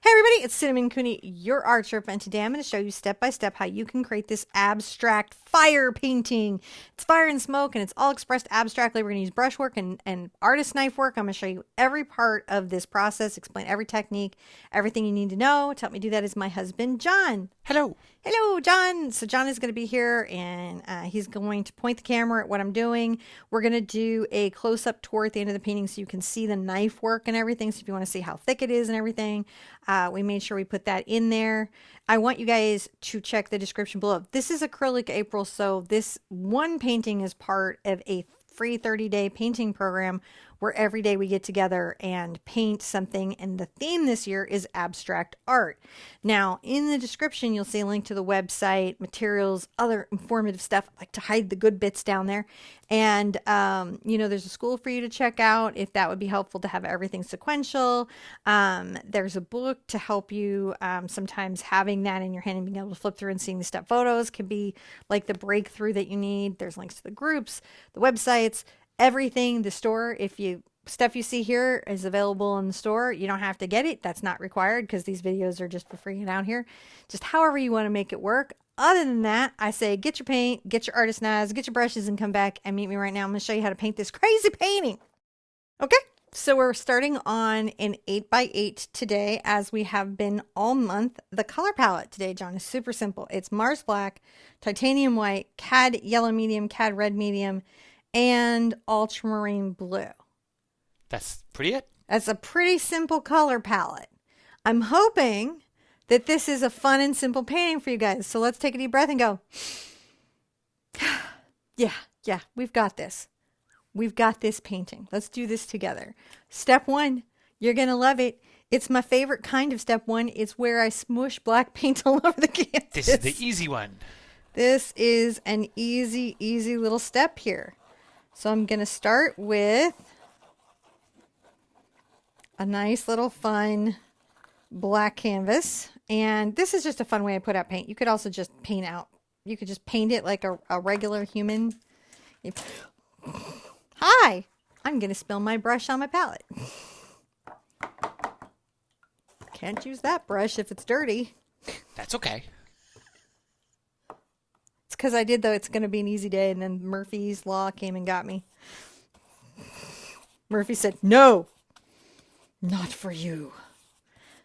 Hey everybody, it's Cinnamon Cooney, your art sherpa, and today I'm going to show you step by step how you can create this abstract fire painting. It's fire and smoke and it's all expressed abstractly. We're going to use brushwork and artist knife work. I'm going to show you every part of this process, explain every technique, everything you need to know. To help me do that is my husband, John. Hello. Hello, John. So John is going to be here and he's going to point the camera at what I'm doing. We're going to do a close-up tour at the end of the painting so you can see the knife work and everything. So if you want to see how thick it is and everything, we made sure we put that in there. I want you guys to check the description below. This is Acrylic April, so this one painting is part of a free 30-day painting program where every day we get together and paint something, and the theme this year is abstract art. Now, in the description, you'll see a link to the website, materials, other informative stuff. I like to hide the good bits down there. And, there's a school for you to check out if that would be helpful to have everything sequential. There's a book to help you. Sometimes having that in your hand and being able to flip through and seeing the step photos can be like the breakthrough that you need. There's links to the groups, the websites, everything, the store. If you stuff you see here is available in the store, you don't have to get it. That's not required because these videos are just for free and out here. Just however you want to make it work. Other than that, I say get your paint, get your artist knives, get your brushes, and come back and meet me right now. I'm going to show you how to paint this crazy painting. Okay, so we're starting on an 8x8 today, as we have been all month. The color palette today, John, is super simple. It's Mars Black, Titanium White, CAD Yellow Medium, CAD Red Medium, and Ultramarine Blue. That's pretty it? That's a pretty simple color palette. I'm hoping that this is a fun and simple painting for you guys. So let's take a deep breath and go, yeah, we've got this. We've got this painting. Let's do this together. Step one, you're going to love it. It's my favorite kind of step one. It's where I smoosh black paint all over the canvas. This is the easy one. This is an easy little step here. So I'm going to start with a nice little fun black canvas. And this is just a fun way I put out paint. You could also just paint out. You could just paint it like a regular human. Hi! I'm going to spill my brush on my palette. Can't use that brush if it's dirty. That's okay. It's because I did, though. It's going to be an easy day. And then Murphy's Law came and got me. Murphy said, no, not for you.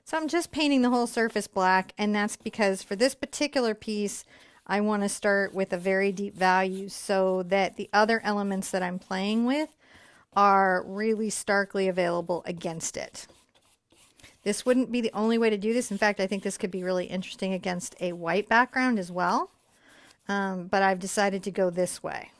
So I'm just painting the whole surface black. And that's because for this particular piece, I want to start with a very deep value so that the other elements that I'm playing with are really starkly available against it. This wouldn't be the only way to do this. In fact, I think this could be really interesting against a white background as well. But I've decided to go this way.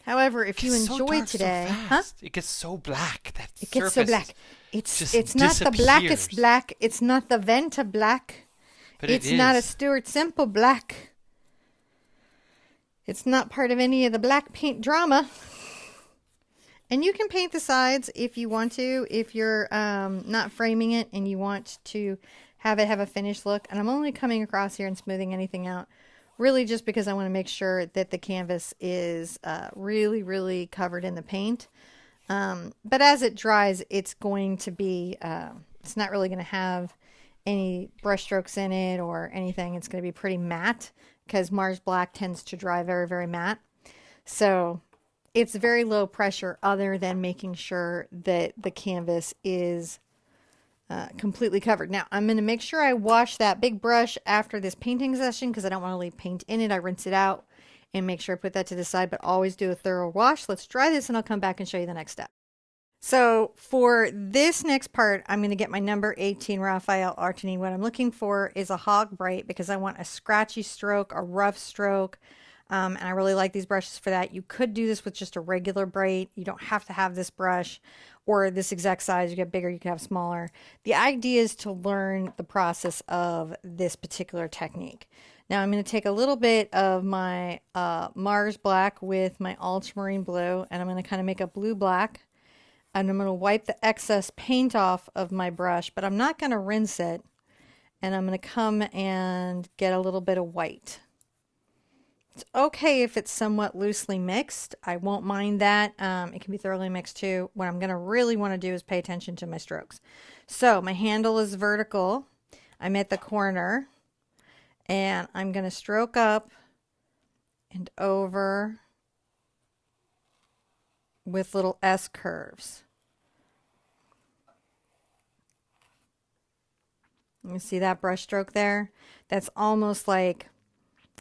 However, if you enjoy today, it gets so black. That it gets so black. It's not the blackest black. It's not the Venta black. But it's not a Stuart Simple black. It's not part of any of the black paint drama. And you can paint the sides if you want to, if you're not framing it and you want to have it have a finished look. And I'm only coming across here and smoothing anything out, really just because I want to make sure that the canvas is really covered in the paint. But as it dries, it's going to be, it's not really going to have any brush strokes in it or anything. It's going to be pretty matte because Mars Black tends to dry very matte. So it's very low pressure other than making sure that the canvas is completely covered. Now I'm going to make sure I wash that big brush after this painting session because I don't want to leave paint in it. I rinse it out and make sure I put that to the side, but always do a thorough wash. Let's dry this and I'll come back and show you the next step. So for this next part, I'm going to get my number 18 Raphael Artini. What I'm looking for is a hog bright because I want a scratchy stroke, a rough stroke. And I really like these brushes for that. You could do this with just a regular bright. You don't have to have this brush or this exact size. You get bigger, you can have smaller. The idea is to learn the process of this particular technique. Now I'm going to take a little bit of my Mars Black with my Ultramarine Blue, and I'm going to kind of make a blue-black. And I'm going to wipe the excess paint off of my brush, but I'm not going to rinse it. And I'm going to come and get a little bit of white. It's okay if it's somewhat loosely mixed. I won't mind that. It can be thoroughly mixed too. What I'm going to really want to do is pay attention to my strokes. So my handle is vertical. I'm at the corner and I'm going to stroke up and over with little S curves. You see that brush stroke there? That's almost like,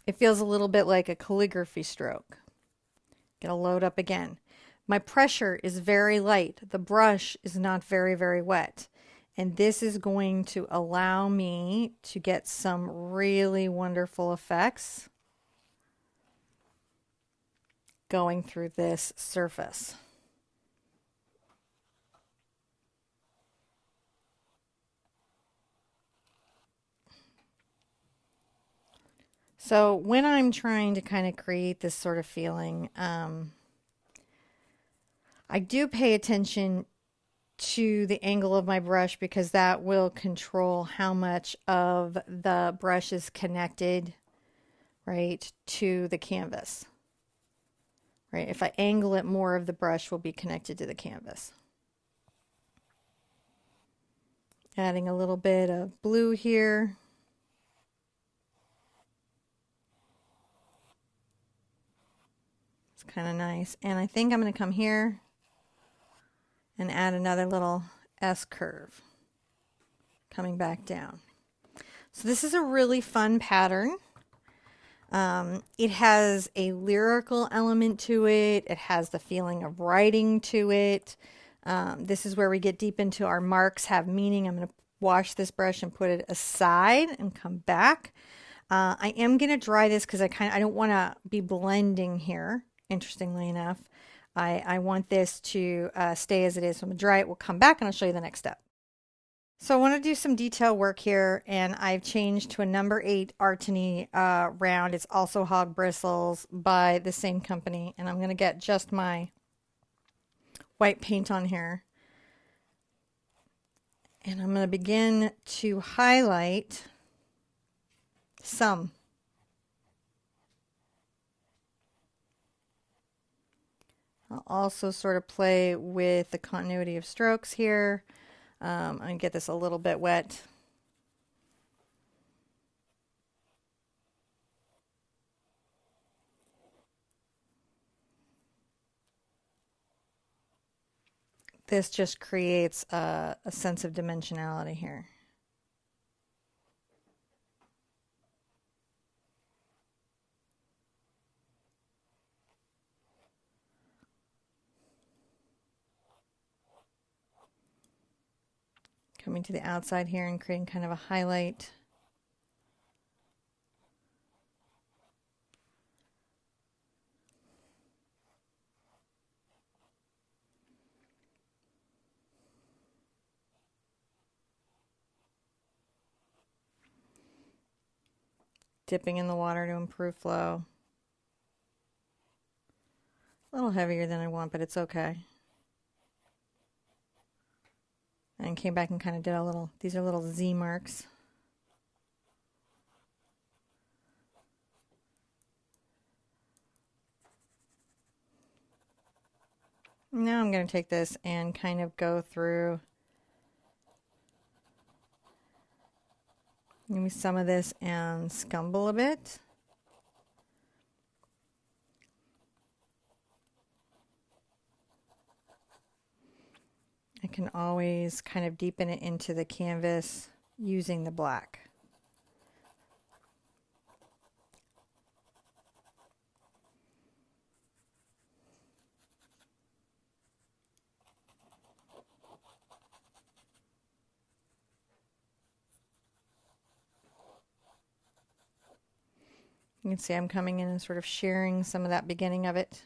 it feels a little bit like a calligraphy stroke. Gonna load up again. My pressure is very light. The brush is not very, very wet. And this is going to allow me to get some really wonderful effects going through this surface. So when I'm trying to kind of create this sort of feeling, I do pay attention to the angle of my brush because that will control how much of the brush is connected, right, to the canvas. Right? If I angle it, more of the brush will be connected to the canvas. Adding a little bit of blue here. It's kind of nice. And I think I'm going to come here and add another little S curve coming back down. So this is a really fun pattern. It has a lyrical element to it. It has the feeling of writing to it. This is where we get deep into our marks have meaning. I'm going to wash this brush and put it aside and come back. I am going to dry this because I don't want to be blending here. Interestingly enough, I want this to stay as it is. So I'm going to dry it. We'll come back and I'll show you the next step. So I want to do some detail work here, and I've changed to a number 8 Artini round. It's also hog bristles by the same company, and I'm going to get just my white paint on here. And I'm going to begin to highlight some. I'll also sort of play with the continuity of strokes here. I'm going to get this a little bit wet. This just creates a sense of dimensionality here. Coming to the outside here and creating kind of a highlight. Dipping in the water to improve flow. A little heavier than I want, but it's okay. And came back and kind of did a little, these are little Z marks. Now I'm going to take this and kind of go through maybe some of this and scumble a bit. I can always kind of deepen it into the canvas using the black. You can see I'm coming in and sort of shearing some of that beginning of it.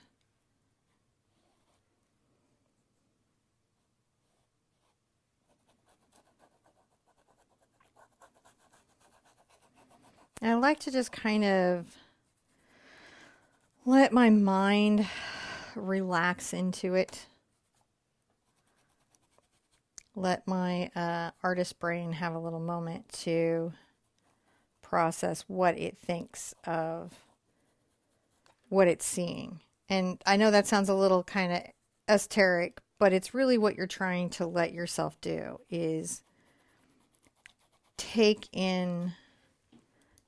And I like to just kind of let my mind relax into it. Let my artist brain have a little moment to process what it thinks of what it's seeing. And I know that sounds a little kind of esoteric, but it's really what you're trying to let yourself do is take in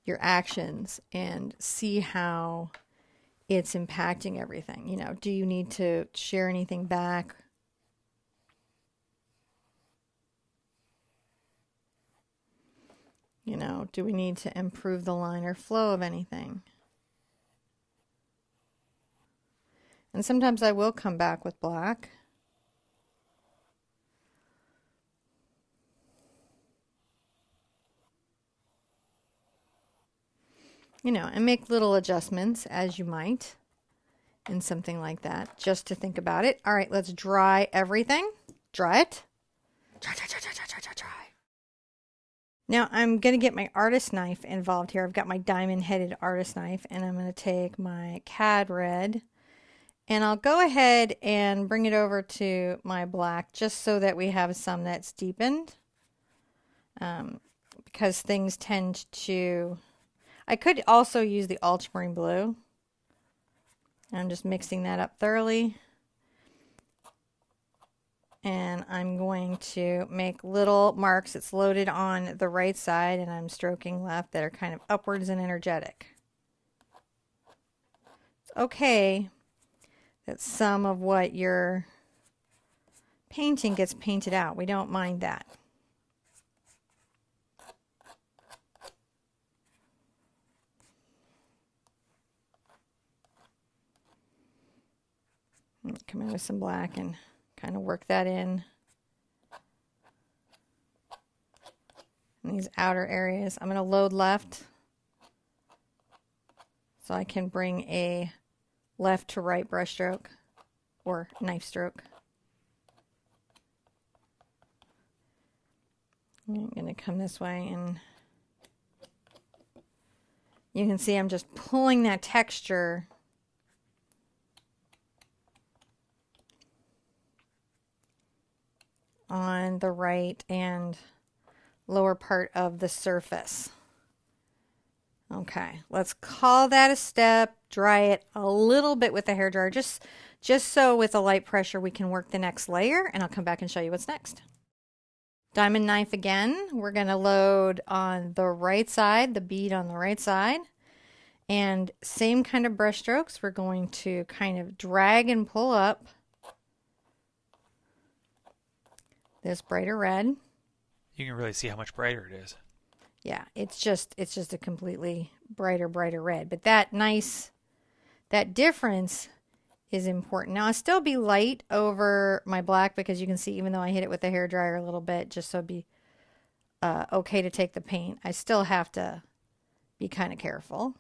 your actions and see how it's impacting everything. You know, do you need to share anything back? You know, do we need to improve the line or flow of anything? And sometimes I will come back with black. You know, and make little adjustments as you might in something like that, just to think about it. All right, let's dry everything. Dry it. Dry, dry, dry, dry, dry, dry, dry. Now I'm going to get my artist knife involved here. I've got my diamond-headed artist knife, and I'm going to take my cad red, and I'll go ahead and bring it over to my black just so that we have some that's deepened, because things tend to... I could also use the ultramarine blue. I'm just mixing that up thoroughly. And I'm going to make little marks. It's loaded on the right side, and I'm stroking left that are kind of upwards and energetic. It's okay that some of what you're painting gets painted out. We don't mind that. Come in with some black and kind of work that in these outer areas. I'm going to load left so I can bring a left to right brush stroke or knife stroke. I'm going to come this way, and you can see I'm just pulling that texture on the right and lower part of the surface. Okay, let's call that a step. Dry it a little bit with the hairdryer, just so with a light pressure we can work the next layer, and I'll come back and show you what's next. Diamond knife again. We're going to load on the right side, the bead on the right side, and same kind of brush strokes. We're going to kind of drag and pull up this brighter red. You can really see how much brighter it is. Yeah, it's just a completely brighter red. But that difference is important. Now I'll still be light over my black because you can see even though I hit it with the hairdryer a little bit, just so it'd be okay to take the paint, I still have to be kind of careful.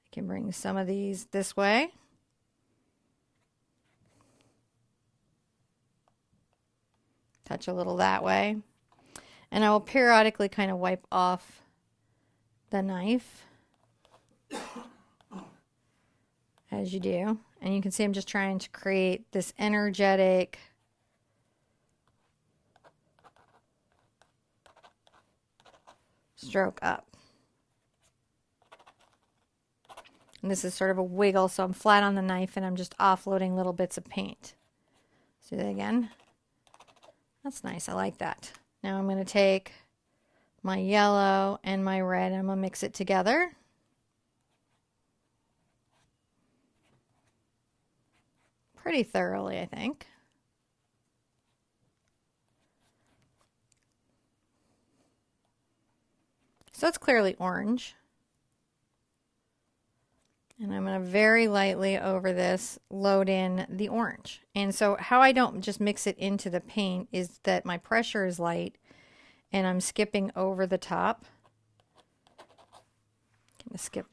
I can bring some of these this way. Touch a little that way. And I will periodically kind of wipe off the knife as you do. And you can see I'm just trying to create this energetic stroke up. And this is sort of a wiggle, so I'm flat on the knife and I'm just offloading little bits of paint. Let's do that again. That's nice. I like that. Now I'm going to take my yellow and my red and I'm going to mix it together. Pretty thoroughly, I think. So it's clearly orange. And I'm going to very lightly over this load in the orange. And so how I don't just mix it into the paint is that my pressure is light and I'm skipping over the top.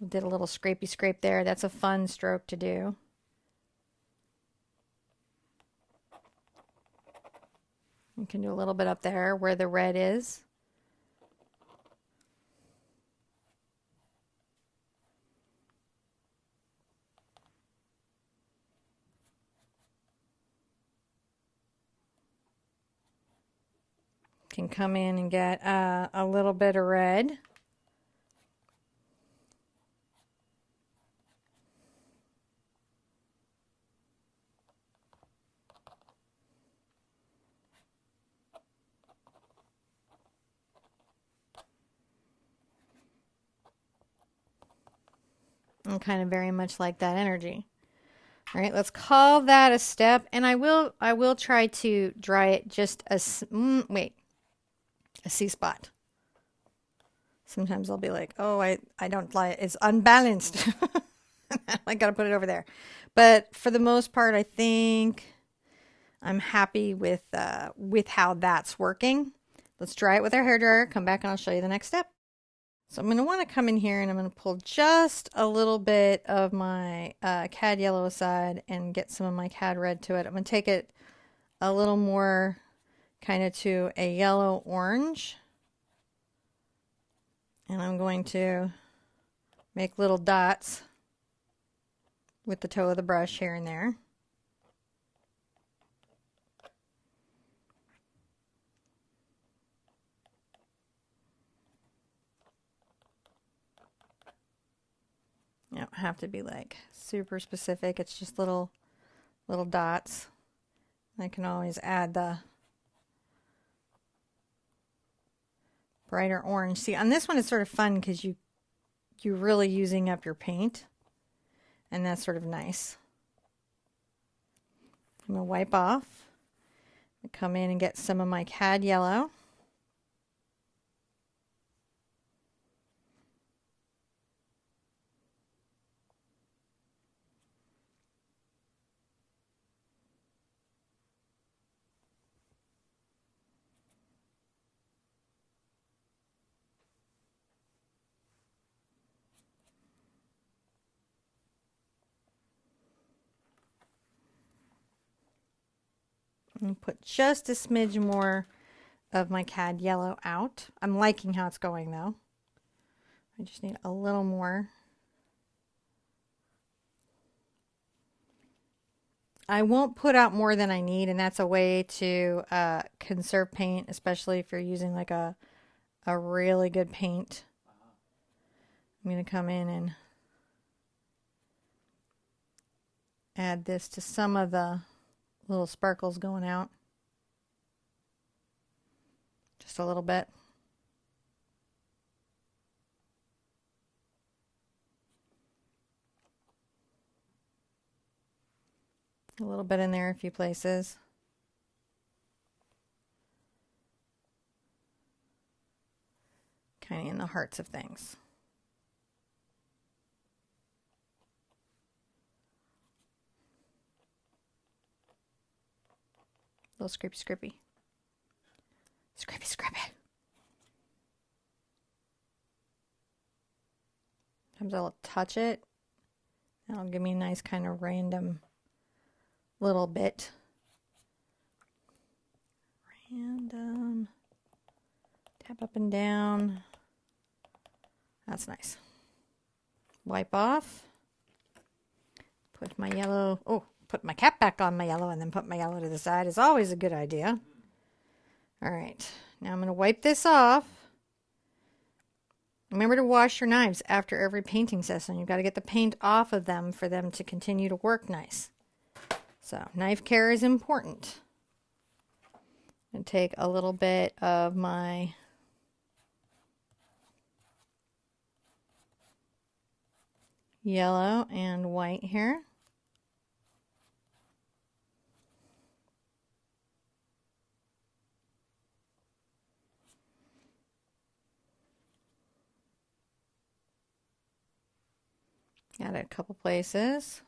Did a little scrapey scrape there. That's a fun stroke to do. You can do a little bit up there where the red is. Can come in and get a little bit of red. and kind of very much like that energy. All right, let's call that a step, and I will try to dry it just a C spot. Sometimes I'll be like, oh, I don't like it. It's unbalanced. I got to put it over there. But for the most part, I think I'm happy with how that's working. Let's dry it with our hairdryer, come back, and I'll show you the next step. So I'm going to want to come in here and I'm going to pull just a little bit of my cad yellow aside and get some of my cad red to it. I'm going to take it a little more kind of to a yellow orange. And I'm going to make little dots with the toe of the brush here and there. You don't have to be like super specific. It's just little dots. I can always add the brighter orange. See, on this one it's sort of fun because you're really using up your paint, and that's sort of nice. I'm going to wipe off. Come in and get some of my cad yellow. And put just a smidge more of my cad yellow out. I'm liking how it's going though. I just need a little more. I won't put out more than I need, and that's a way to conserve paint, especially if you're using like a really good paint. I'm going to come in and add this to some of the little sparkles going out. Just a little bit. A little bit in there a few places. Kind of in the hearts of things. A little scrapey, scrapey. Scrapey, scrapey. Sometimes I'll touch it. That'll give me a nice kind of random little bit. Random. Tap up and down. That's nice. Wipe off. Put my yellow. Oh, put my cap back on my yellow and then put my yellow to the side is always a good idea. All right. Now I'm going to wipe this off. Remember to wash your knives after every painting session. You've got to get the paint off of them for them to continue to work nice. So knife care is important. And take a little bit of my yellow and white here. Got it a couple places.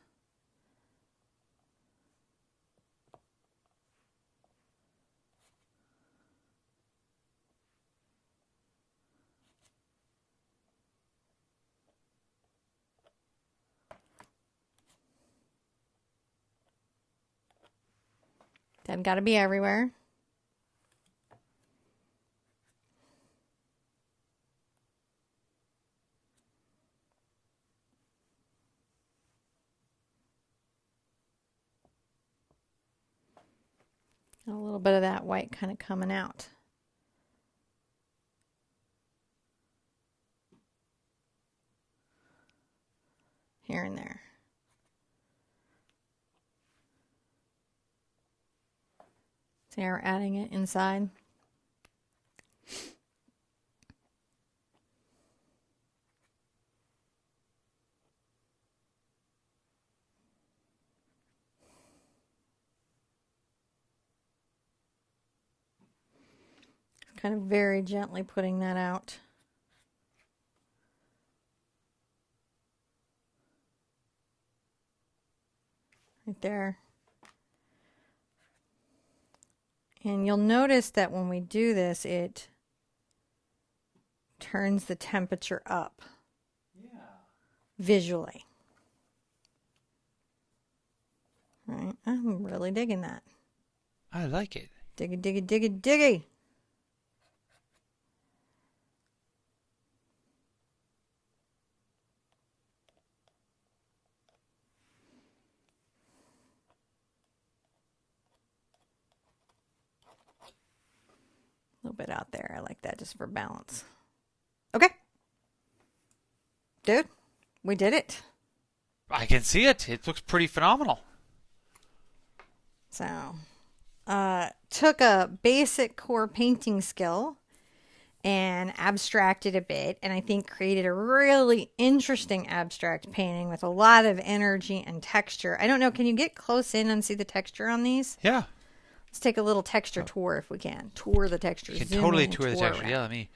Doesn't got to be everywhere. A little bit of that white kind of coming out. Here and there. See how we're adding it inside? Kind of very gently putting that out. Right there. And you'll notice that when we do this, it turns the temperature up. Yeah. Visually. All right. I'm really digging that. I like it. Diggy, diggy, diggy, diggy. A little bit out there. I like that just for balance. Okay. Dude, we did it. I can see it. It looks pretty phenomenal. So, took a basic core painting skill and abstracted a bit, and I think created a really interesting abstract painting with a lot of energy and texture. I don't know, can you get close in and see the texture on these? Yeah. Let's take a little texture tour if we can. Tour the texture. You can totally tour the texture. Yeah, let me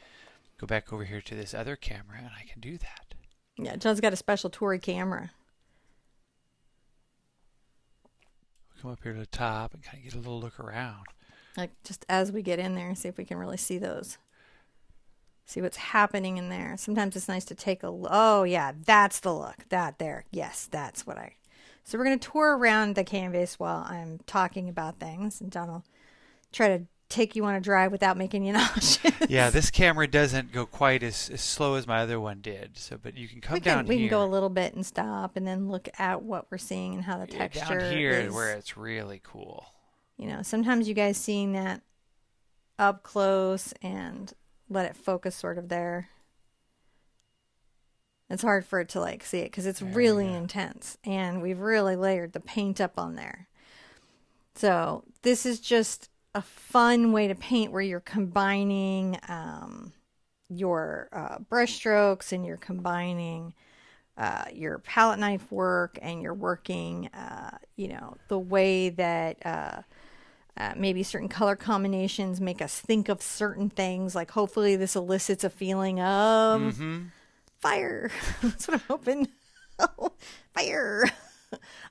go back over here to this other camera, and I can do that. Yeah, John's got a special toury camera. Come up here to the top and kind of get a little look around. Like just as we get in there, see if we can really see those. See what's happening in there. Sometimes it's nice to take a look. Oh, yeah, that's the look. That there. Yes, that's what I... So we're going to tour around the canvas while I'm talking about things. And John will try to take you on a drive without making you nauseous. Yeah, this camera doesn't go quite as slow as my other one did. So, but you can come down here. We can go a little bit and stop and then look at what we're seeing and how the texture down here is. Where it's really cool. You know, sometimes you guys seeing that up close and let it focus sort of there. It's hard for it to like see it because it's really intense, and we've really layered the paint up on there. So this is just a fun way to paint where you're combining your brush strokes and you're combining your palette knife work, and you're working, you know, the way that maybe certain color combinations make us think of certain things. Like hopefully this elicits a feeling of fire. That's what I'm hoping. Fire.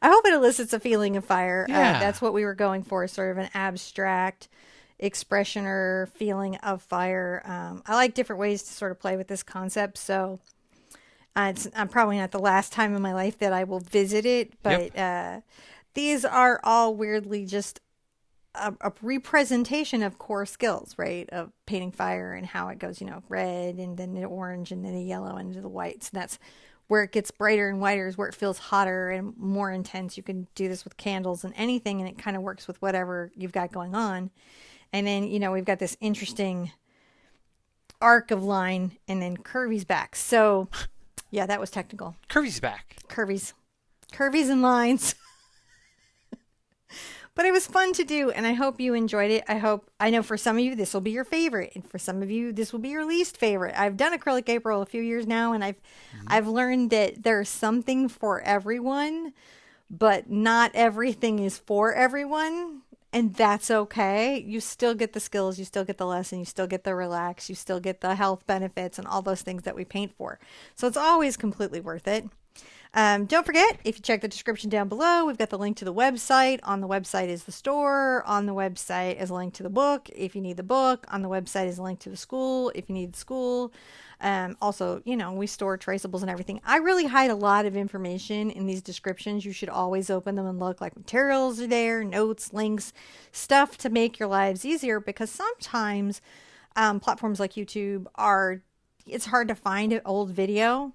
I hope it elicits a feeling of fire. Yeah. That's what we were going for, sort of an abstract expression or feeling of fire. I like different ways to sort of play with this concept. So I'm probably not the last time in my life that I will visit it, but these are all weirdly just a representation of core skills, right? Of painting fire and how it goes, you know, red and then the orange and then the yellow and the whites. And that's where it gets brighter and whiter, is where it feels hotter and more intense. You can do this with candles and anything, and it kind of works with whatever you've got going on. And then, you know, we've got this interesting arc of line and then curvies back. So yeah, that was technical. Curvies back. Curvies and lines. But it was fun to do, and I hope you enjoyed it. I know for some of you, this will be your favorite, and for some of you, this will be your least favorite. I've done Acrylic April a few years now, and I've learned that there's something for everyone, but not everything is for everyone, and that's okay. You still get the skills, you still get the lesson, you still get the relax, you still get the health benefits, and all those things that we paint for. So it's always completely worth it. Don't forget, if you check the description down below, we've got the link to the website. On the website is the store. On the website is a link to the book if you need the book. On the website is a link to the school if you need the school. Also, you know, we store traceables and everything. I really hide a lot of information in these descriptions. You should always open them and look. Like materials are there, notes, links, stuff to make your lives easier, because sometimes platforms like YouTube it's hard to find an old video.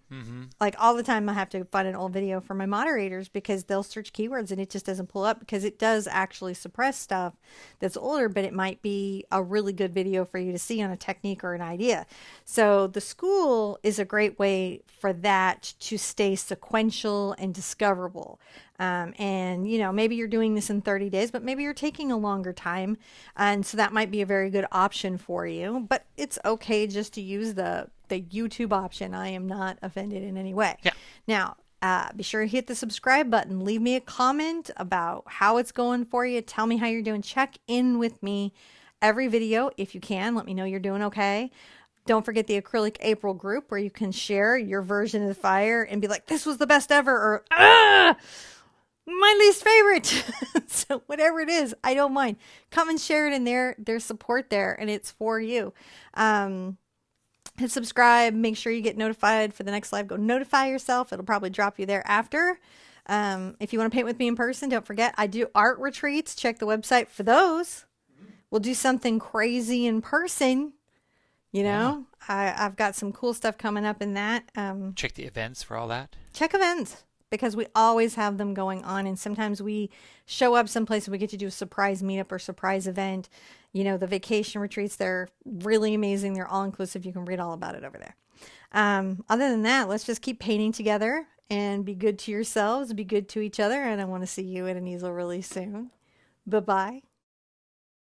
Like all the time I have to find an old video for my moderators because they'll search keywords and it just doesn't pull up, because it does actually suppress stuff that's older, but it might be a really good video for you to see on a technique or an idea. So the school is a great way for that to stay sequential and discoverable. And, you know, maybe you're doing this in 30 days, but maybe you're taking a longer time. And so that might be a very good option for you, but it's okay just to use the YouTube option. I am not offended in any way. Yeah. Now, be sure to hit the subscribe button. Leave me a comment about how it's going for you. Tell me how you're doing. Check in with me every video if you can. Let me know you're doing okay. Don't forget the Acrylic April group where you can share your version of the fire and be like, this was the best ever, or my least favorite. So whatever it is, I don't mind. Come and share it in there. There's support there, and it's for you. Hit subscribe. Make sure you get notified for the next live. Go notify yourself. It'll probably drop you there after. If you want to paint with me in person, don't forget I do art retreats. Check the website for those. We'll do something crazy in person. You know, I've got some cool stuff coming up in that. Check the events for all that. Check events, because we always have them going on. And sometimes we show up someplace and we get to do a surprise meetup or surprise event. You know, the vacation retreats, they're really amazing. They're all inclusive. You can read all about it over there. Other than that, let's just keep painting together and be good to yourselves, be good to each other. And I want to see you at an easel really soon. Bye-bye.